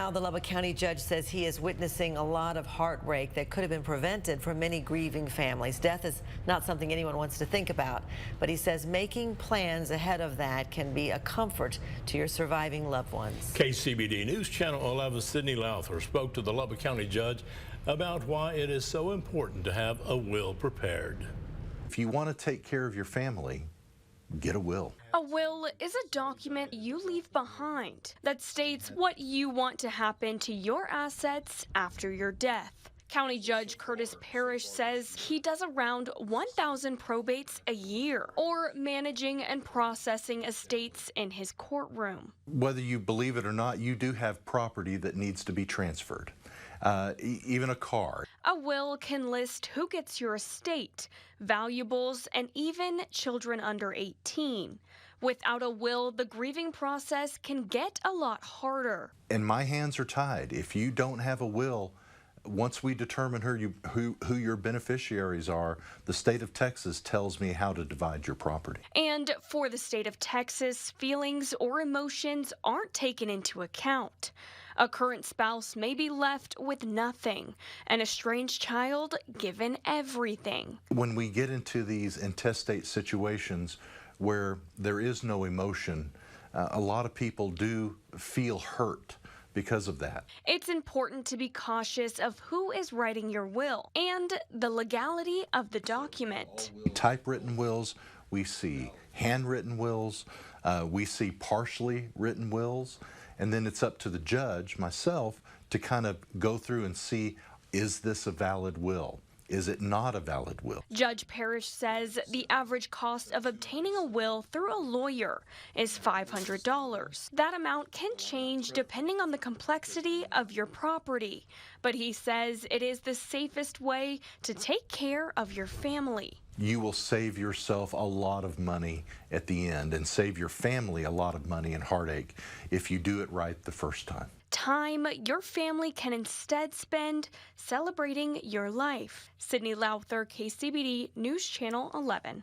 Now, the Lubbock County judge says he is witnessing a lot of heartbreak that could have been prevented for many grieving families. Death is not something anyone wants to think about, but he says making plans ahead of that can be a comfort to your surviving loved ones. KCBD News Channel 11's Sydney Lowther spoke to the Lubbock County judge about why it is so important to have a will prepared. If you want to take care of your family, get a will. A will is a document you leave behind that states what you want to happen to your assets after your death. County Judge Curtis Parrish says he does around 1,000 probates a year, or managing and processing estates in his courtroom. Whether you believe it or not, you do have property that needs to be transferred, even a car. A will can list who gets your estate, valuables, and even children under 18. Without a will, the grieving process can get a lot harder. And my hands are tied. If you don't have a will, once we determine who your beneficiaries are, the state of Texas tells me how to divide your property. And for the state of Texas, feelings or emotions aren't taken into account. A current spouse may be left with nothing, and a estranged child given everything. When we get into these intestate situations where there is no emotion, a lot of people do feel hurt because of that. It's important to be cautious of who is writing your will and the legality of the document. Typewritten wills, we see handwritten wills, we see partially written wills, and then it's up to the judge, myself, to kind of go through and see, is this a valid will? Is it not a valid will? Judge Parrish says the average cost of obtaining a will through a lawyer is $500. That amount can change depending on the complexity of your property, but he says it is the safest way to take care of your family. You will save yourself a lot of money at the end and save your family a lot of money and heartache if you do it right the first time. Time your family can instead spend celebrating your life. Sydney Lowther, KCBD News Channel 11.